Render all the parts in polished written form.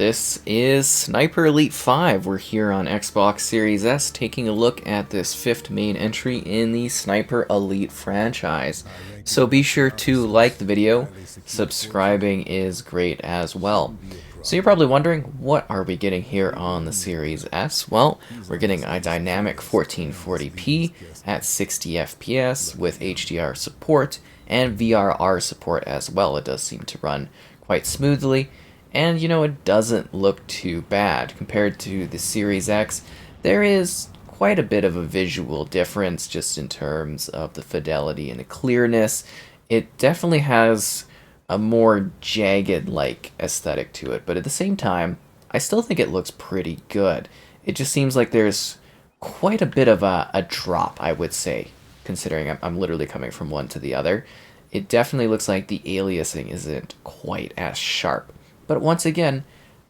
This is Sniper Elite 5. We're here on Xbox Series S taking a look at this fifth main entry in the Sniper Elite franchise. So be sure to like the video, subscribing is great as well. So you're probably wondering, what are we getting here on the Series S? Well, we're getting a dynamic 1440p at 60 FPS with HDR support and VRR support as well. It does seem to run quite smoothly. And, it doesn't look too bad. Compared to the Series X, there is quite a bit of a visual difference just in terms of the fidelity and the clearness. It definitely has a more jagged-like aesthetic to it, but at the same time, I still think it looks pretty good. It just seems like there's quite a bit of a drop, I would say, considering I'm literally coming from one to the other. It definitely looks like the aliasing isn't quite as sharp. But once again,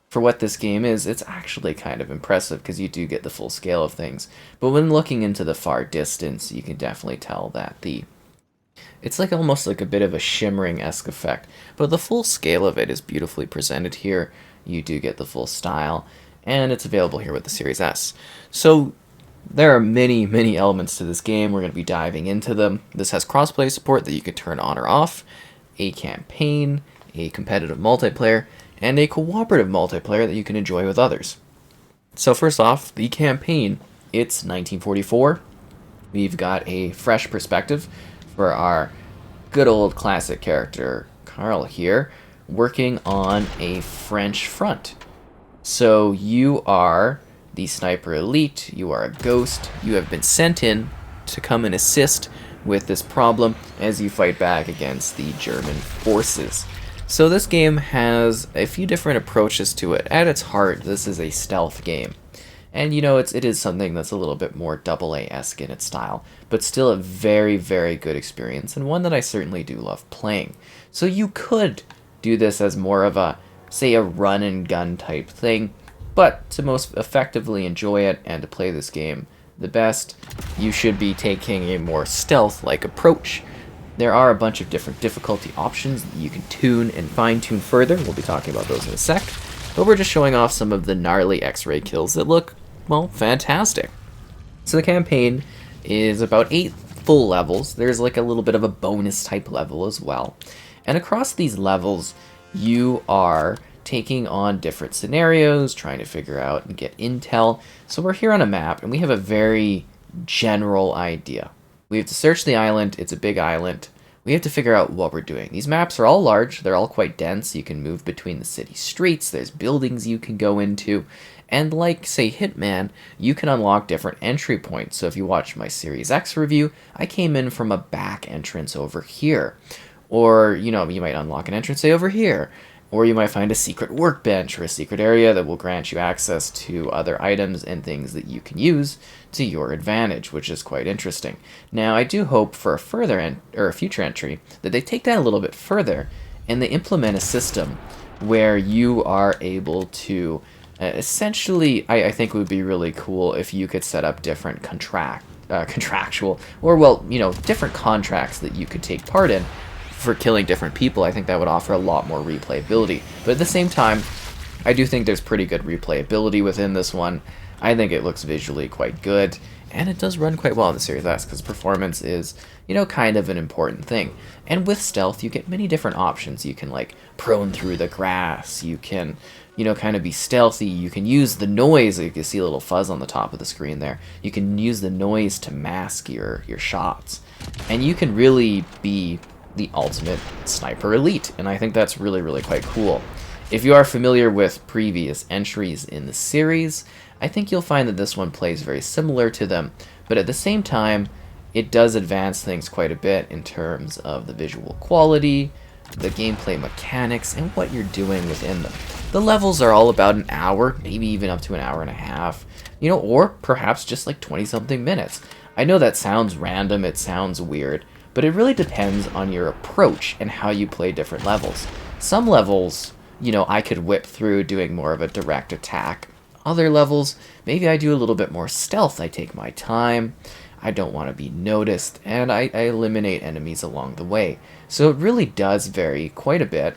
for what this game is, it's actually kind of impressive because you do get the full scale of things. But when looking into the far distance, you can definitely tell that it's like almost like a bit of a shimmering-esque effect. But the full scale of it is beautifully presented here. You do get the full style, and it's available here with the Series S. So there are many, many elements to this game. We're going to be diving into them. This has crossplay support that you can turn on or off, a campaign, a competitive multiplayer, and a cooperative multiplayer that you can enjoy with others. So first off, the campaign. It's 1944. We've got a fresh perspective for our good old classic character, Karl here, working on a French front. So you are the Sniper Elite, you are a ghost, you have been sent in to come and assist with this problem as you fight back against the German forces. So this game has a few different approaches to it. At its heart, this is a stealth game. And it is something that's a little bit more AA-esque in its style, but still a very, very good experience, and one that I certainly do love playing. So you could do this as more of a, say, a run and gun type thing, but to most effectively enjoy it and to play this game the best, you should be taking a more stealth-like approach. There are a bunch of different difficulty options that you can tune and fine-tune further. We'll be talking about those in a sec. But we're just showing off some of the gnarly X-ray kills that look, well, fantastic. So the campaign is about 8 full levels. There's like a little bit of a bonus type level as well. And across these levels, you are taking on different scenarios, trying to figure out and get intel. So we're here on a map, and we have a very general idea. We have to search the island. It's a big island. We have to figure out what we're doing. These maps are all large. They're all quite dense. You can move between the city streets. There's buildings you can go into. And like, say, Hitman, you can unlock different entry points. So if you watch my Series X review, I came in from a back entrance over here. Or, you might unlock an entrance, say, over here. Or you might find a secret workbench or a secret area that will grant you access to other items and things that you can use to your advantage, which is quite interesting. Now, I do hope for a future entry that they take that a little bit further and they implement a system where you are able to essentially, I think it would be really cool if you could set up different contractual, or different contracts that you could take part in for killing different people. I think that would offer a lot more replayability. But at the same time, I do think there's pretty good replayability within this one. I think it looks visually quite good, and it does run quite well in the Series S, because performance is, kind of an important thing. And with stealth, you get many different options. You can, prone through the grass. You can, kind of be stealthy. You can use the noise. You can see a little fuzz on the top of the screen there. You can use the noise to mask your shots. And you can really be the ultimate Sniper Elite, and I think that's really, really quite cool. If you are familiar with previous entries in the series, I think you'll find that this one plays very similar to them, but at the same time, it does advance things quite a bit in terms of the visual quality, the gameplay mechanics, and what you're doing within them. The levels are all about an hour, maybe even up to an hour and a half, or perhaps just like 20-something minutes. I know that sounds random, it sounds weird, but it really depends on your approach and how you play different levels. Some levels, I could whip through doing more of a direct attack. Other levels, maybe I do a little bit more stealth. I take my time, I don't want to be noticed, and I eliminate enemies along the way. So it really does vary quite a bit.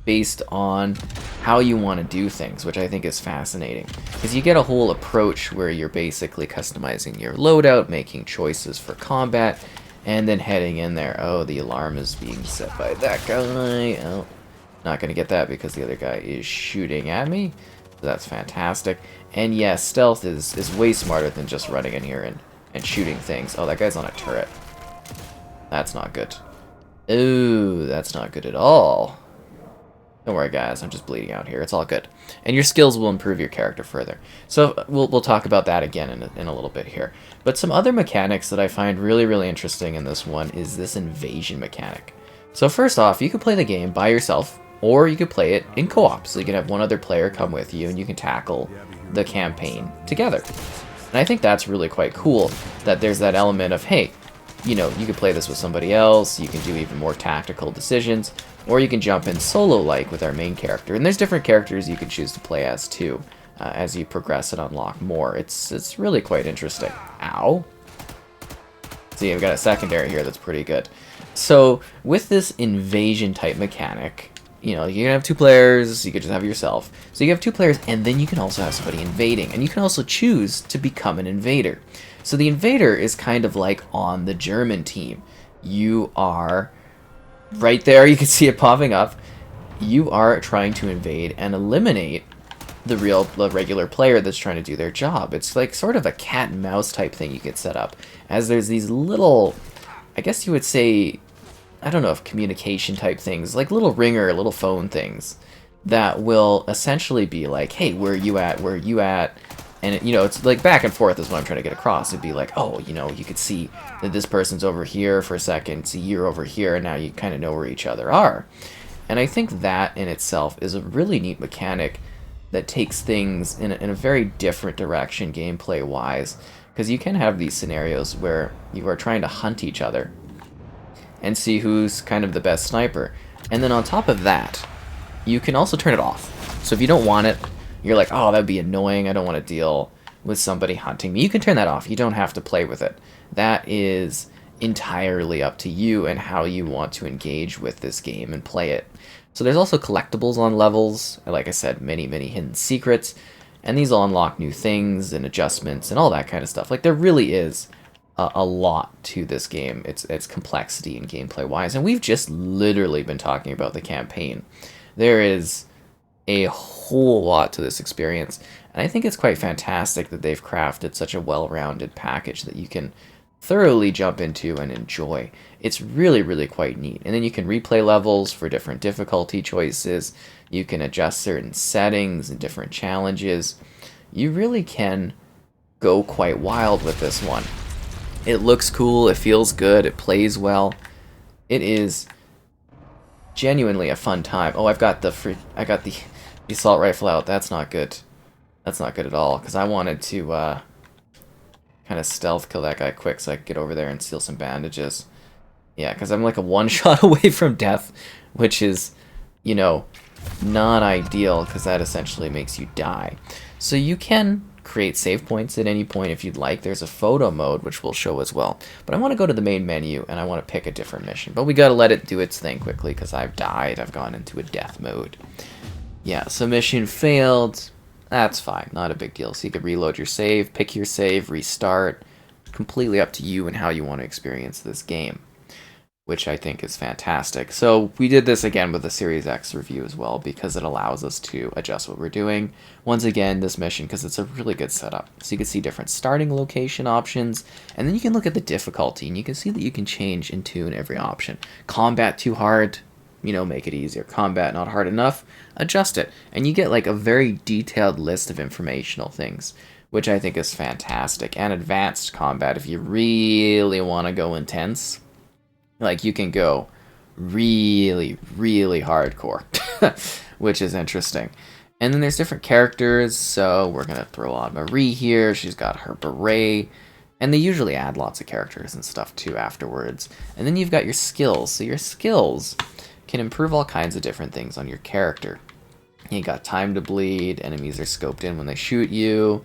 based on how you want to do things, which I think is fascinating. Because you get a whole approach where you're basically customizing your loadout, making choices for combat, and then heading in there. Oh, the alarm is being set by that guy. Oh, not going to get that because the other guy is shooting at me. So that's fantastic. And yes, stealth is way smarter than just running in here and shooting things. Oh, that guy's on a turret. That's not good. Ooh, that's not good at all. Don't worry, guys. I'm just bleeding out here. It's all good. And your skills will improve your character further. So we'll talk about that again in a little bit here. But some other mechanics that I find really, really interesting in this one is this invasion mechanic. So first off, you can play the game by yourself, or you could play it in co-op. So you can have one other player come with you, and you can tackle the campaign together. And I think that's really quite cool, that there's that element of, hey, you know, you could play this with somebody else, you can do even more tactical decisions, or you can jump in solo-like with our main character. And there's different characters you can choose to play as, too, as you progress and unlock more. It's really quite interesting. Ow. See, I've got a secondary here that's pretty good. So, with this invasion-type mechanic, you know, you can have two players, you could just have yourself. So you have two players, and then you can also have somebody invading. And you can also choose to become an invader. So the invader is kind of like on the German team. You are right there, you can see it popping up. You are trying to invade and eliminate the regular player that's trying to do their job. It's like sort of a cat and mouse type thing you could set up. As there's these little, I guess you would say, I don't know if communication type things, like little ringer, little phone things that will essentially be like, hey, where are you at? Where are you at? And, you know, it's like back and forth is what I'm trying to get across. It'd be like, oh, you know, you could see that this person's over here for a second, see you're over here, and now you kind of know where each other are. And I think that in itself is a really neat mechanic that takes things in a very different direction gameplay-wise. Because you can have these scenarios where you are trying to hunt each other and see who's kind of the best sniper. And then on top of that, you can also turn it off. So if you don't want it, you're like, oh, that'd be annoying, I don't want to deal with somebody hunting me. You can turn that off. You don't have to play with it. That is entirely up to you and how you want to engage with this game and play it. So there's also collectibles on levels. Like I said, many, many hidden secrets. And these will unlock new things and adjustments and all that kind of stuff. Like, there really is a lot to this game. It's complexity and gameplay-wise. And we've just literally been talking about the campaign. There is a whole lot to this experience, and I think it's quite fantastic that they've crafted such a well-rounded package that you can thoroughly jump into and enjoy. It's really, really quite neat. And then you can replay levels for different difficulty choices. You can adjust certain settings and different challenges. You really can go quite wild with this one. It looks cool, it feels good, it plays well. It is genuinely a fun time. Oh, I got the assault rifle out. That's not good. That's not good at all, because I wanted to kind of stealth kill that guy quick so I could get over there and steal some bandages. Yeah, because I'm like a one shot away from death, which is, you know, not ideal, because that essentially makes you die. So you can create save points at any point if you'd like. There's a photo mode, which we'll show as well. But I want to go to the main menu, and I want to pick a different mission. But we got to let it do its thing quickly, because I've died. I've gone into a death mode. Yeah, so mission failed. That's fine, not a big deal. So you can reload your save, pick your save, restart. Completely up to you and how you want to experience this game, which I think is fantastic. So we did this again with the Series X review as well, because it allows us to adjust what we're doing. Once again, this mission, because it's a really good setup. So you can see different starting location options, and then you can look at the difficulty, and you can see that you can change and tune every option. Combat too hard, you know, make it easier. Combat not hard enough, adjust it. And you get like a very detailed list of informational things, which I think is fantastic. And advanced combat, if you really want to go intense, like, you can go really, really hardcore, which is interesting. And then there's different characters, so we're going to throw on Marie here. She's got her beret, and they usually add lots of characters and stuff too afterwards. And then you've got your skills. So your skills can improve all kinds of different things on your character. You got time to bleed, enemies are scoped in when they shoot you.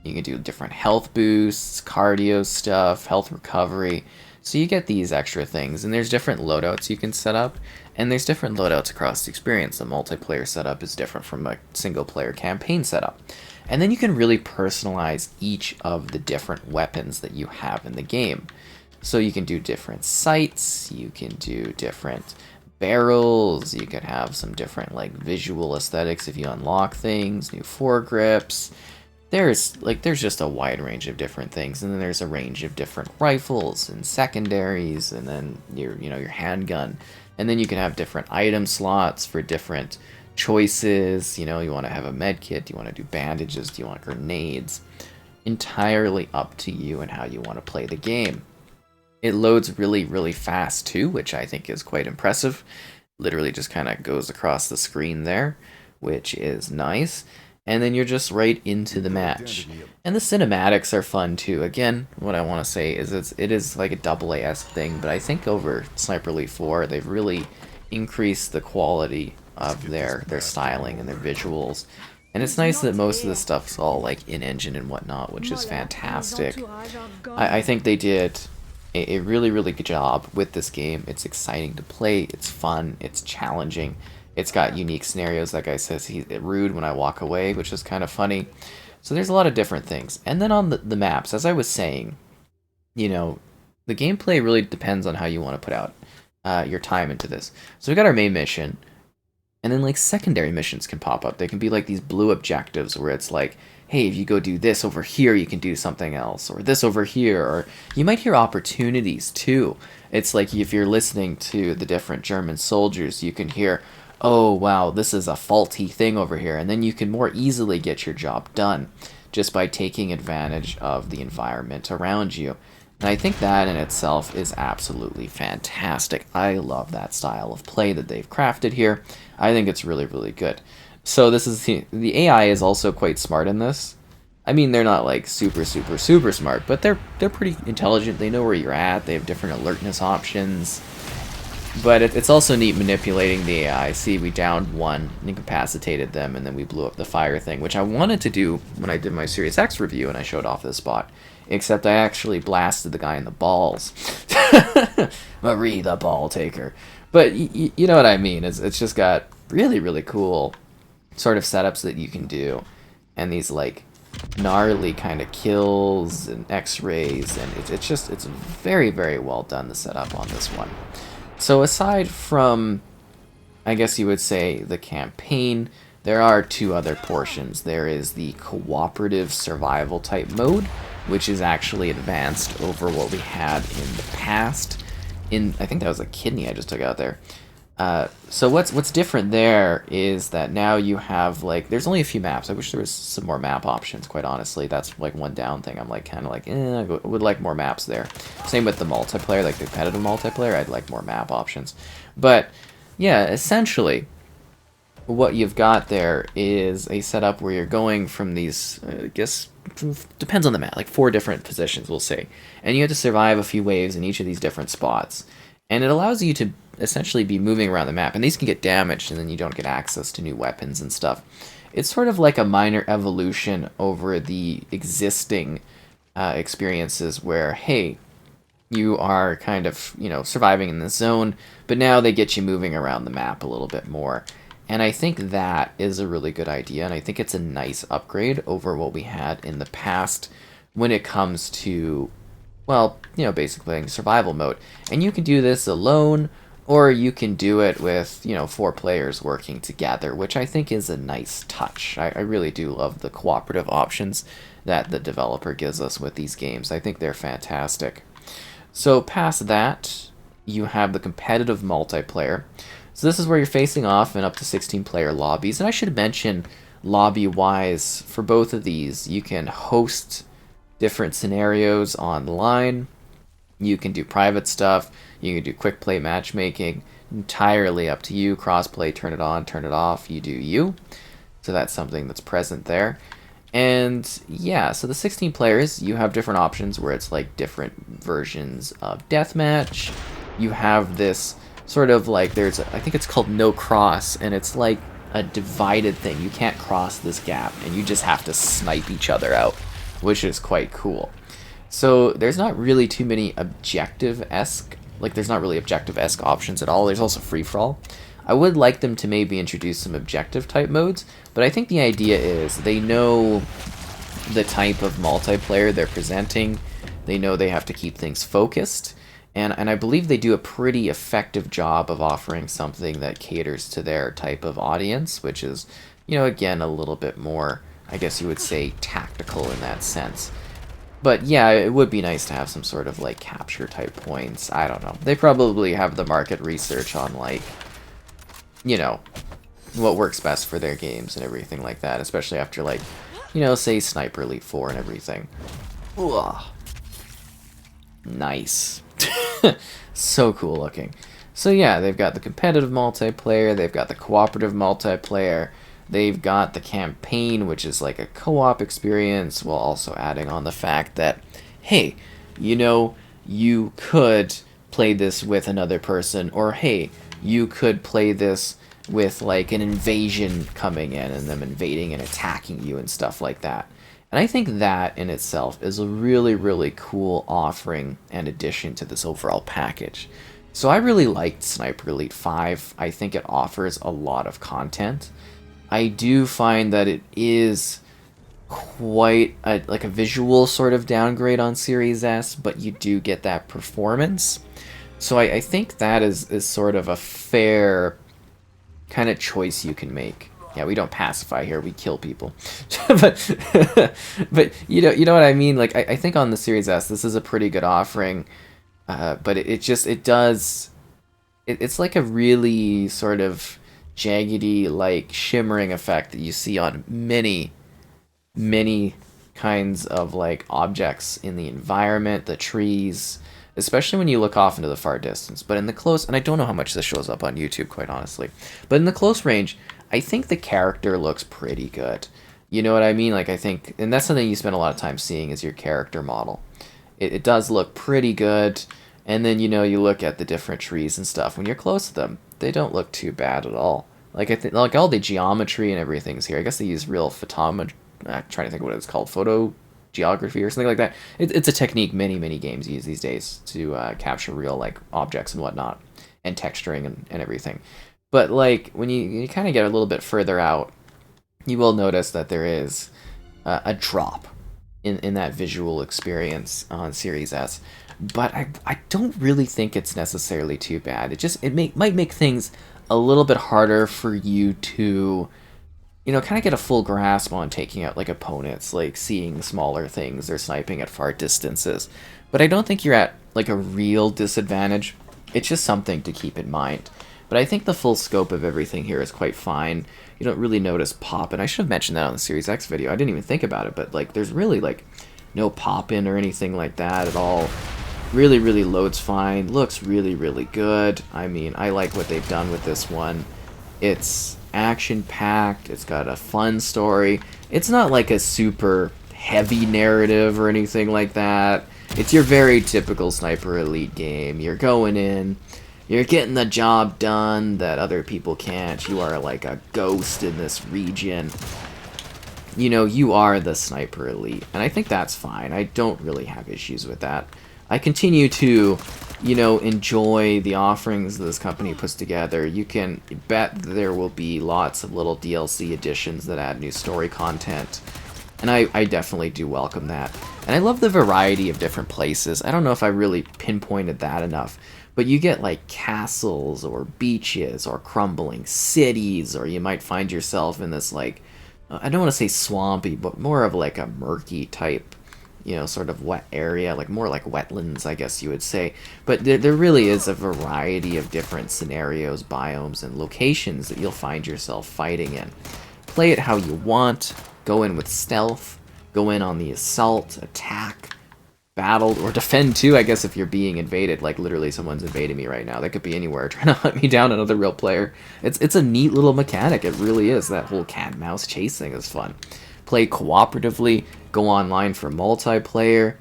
You can do different health boosts, cardio stuff, health recovery. So you get these extra things, and there's different loadouts you can set up, and there's different loadouts across the experience. The multiplayer setup is different from a single-player campaign setup. And then you can really personalize each of the different weapons that you have in the game. So you can do different sights, you can do different barrels, you could have some different like visual aesthetics if you unlock things, new foregrips. There's just a wide range of different things, and then there's a range of different rifles and secondaries, and then your handgun, and then you can have different item slots for different choices. You want to have a med kit, do you want to do bandages, do you want grenades? Entirely up to you and how you want to play the game. It loads really, really fast too, which I think is quite impressive. Literally just kind of goes across the screen there, which is nice. And then you're just right into the match. And the cinematics are fun too. Again, what I want to say is it is like a AA-esque thing, but I think over Sniper Elite 4, they've really increased the quality of their styling and their visuals. And it's nice that most of the stuff's all like in-engine and whatnot, which is fantastic. I think they did a really, really good job with this game. It's exciting to play, it's fun, it's challenging. It's got unique scenarios. That guy says he's rude when I walk away, which is kind of funny. So there's a lot of different things. And then on the maps, as I was saying, the gameplay really depends on how you want to put out your time into this. So we got our main mission, and then like secondary missions can pop up. They can be like these blue objectives where it's like, hey, if you go do this over here, you can do something else, or this over here, or you might hear opportunities too. It's like if you're listening to the different German soldiers, you can hear, oh wow, this is a faulty thing over here, and then you can more easily get your job done just by taking advantage of the environment around you. And I think that in itself is absolutely fantastic. I love that style of play that they've crafted here. I think it's really, really good. So this is the AI is also quite smart in this. I mean, they're not like super, super, super smart, but they're pretty intelligent. They know where you're at. They have different alertness options. But it's also neat manipulating the AI. See, we downed one, incapacitated them, and then we blew up the fire thing, which I wanted to do when I did my Series X review and I showed off this spot. Except I actually blasted the guy in the balls. Marie the ball taker. But you know what I mean. It's just got really, really cool sort of setups that you can do. And these like gnarly kind of kills and x-rays. And it's very, very well done, the setup on this one. So aside from, I guess you would say, the campaign, there are two other portions. There is the cooperative survival type mode, which is actually advanced over what we had in the past. I think that was a kidney I just took out there. So what's different there is that now you have like, there's only a few maps. I wish there was some more map options, quite honestly. That's like one down thing. I'm like kind of like, I would like more maps there. Same with the multiplayer, like the competitive multiplayer. I'd like more map options. But yeah, essentially what you've got there is a setup where you're going from these, I guess, depends on the map, like 4 different positions, we'll say. And you have to survive a few waves in each of these different spots. And it allows you to essentially be moving around the map. And these can get damaged, and then you don't get access to new weapons and stuff. It's sort of like a minor evolution over the existing experiences where, hey, you are kind of, surviving in the zone, but now they get you moving around the map a little bit more. And I think that is a really good idea, and I think it's a nice upgrade over what we had in the past when it comes to, well, basically playing survival mode. And you can do this alone, or you can do it with, 4 players working together, which I think is a nice touch. I really do love the cooperative options that the developer gives us with these games. I think they're fantastic. So past that, you have the competitive multiplayer. So this is where you're facing off in up to 16-player lobbies. And I should mention, lobby-wise, for both of these, you can host different scenarios online. You can do private stuff. You can do quick play matchmaking. Entirely up to you. Crossplay, turn it on, turn it off. You do you. So that's something that's present there. And yeah, so the 16 players, you have different options where it's like different versions of deathmatch. You have this sort of like, I think it's called no cross, and it's like a divided thing. You can't cross this gap, and you just have to snipe each other out, which is quite cool. So there's not really too many objective-esque, like there's not really objective-esque options at all. There's also free-for-all. I would like them to maybe introduce some objective type modes, but I think the idea is they know the type of multiplayer they're presenting. They know they have to keep things focused, and I believe they do a pretty effective job of offering something that caters to their type of audience, which is, you know, again, a little bit more, I guess you would say, tactical in that sense. But yeah, it would be nice to have some sort of like capture type points. I don't know. They probably have the market research on like, you know, what works best for their games and everything like that, especially after like, you know, say Sniper Elite 4 and everything. Ugh. Nice. So cool looking. So yeah, they've got the competitive multiplayer, they've got the cooperative multiplayer, they've got the campaign, which is like a co-op experience, while also adding on the fact that, hey, you know, you could play this with another person, or hey, you could play this with like an invasion coming in and them invading and attacking you and stuff like that. And I think that in itself is a really, really cool offering and addition to this overall package. So I really liked Sniper Elite 5. I think it offers a lot of content. I do find that it is quite like a visual sort of downgrade on Series S, but you do get that performance. So I think that is sort of a fair kind of choice you can make. Yeah, we don't pacify here, we kill people. but you know what I mean? Like I think on the Series S, this is a pretty good offering, but it's like a really sort of jaggedy, like shimmering effect that you see on many kinds of like objects in the environment, the trees, especially when you look off into the far distance. But in the close, and I don't know how much this shows up on YouTube, quite honestly, but in the close range, I think the character looks pretty good. You know what I mean? Like I think, and that's something you spend a lot of time seeing is your character model. It does look pretty good. And then, you know, you look at the different trees and stuff. When you're close to them, they don't look too bad at all. Like I think, like all the geometry and everything's here. I guess they use real photometry. I'm trying to think of what it's called, photo geography or something like that. It's a technique many games use these days to capture real like objects and whatnot, and texturing and everything. But like when you kind of get a little bit further out, you will notice that there is a drop in that visual experience on Series S. But I don't really think it's necessarily too bad. Might make things a little bit harder for you to, you know, kind of get a full grasp on taking out like opponents, like seeing smaller things or sniping at far distances. But I don't think you're at like a real disadvantage. It's just something to keep in mind. But I think the full scope of everything here is quite fine. You don't really notice pop, and I should have mentioned that on the Series X video. I didn't even think about it, but like there's really like no pop-in or anything like that at all. Really loads fine. Looks really good. I mean, I like what they've done with this one. It's action-packed. It's got a fun story. It's not like a super heavy narrative or anything like that. It's your very typical Sniper Elite game. You're going in, you're getting the job done that other people can't. You are like a ghost in this region. You know, you are the Sniper Elite, and I think that's fine. I don't really have issues with that. I continue to, you know, enjoy the offerings this company puts together. You can bet there will be lots of little DLC additions that add new story content, and I definitely do welcome that. And I love the variety of different places. I don't know if I really pinpointed that enough, but you get like castles or beaches or crumbling cities, or you might find yourself in this like, I don't want to say swampy, but more of like a murky type, you know, sort of wet area, like more like wetlands, I guess you would say. But there really is a variety of different scenarios, biomes, and locations that you'll find yourself fighting in. Play it how you want, go in with stealth, go in on the assault, attack, battle, or defend too, I guess, if you're being invaded. Like literally someone's invading me right now. They could be anywhere trying to hunt me down, another real player. It's a neat little mechanic, it really is. That whole cat and mouse chase thing is fun. Play cooperatively, go online for multiplayer,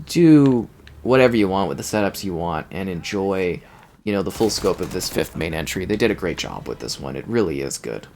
do whatever you want with the setups you want, and enjoy, you know, the full scope of this fifth main entry. They did a great job with this one. It really is good.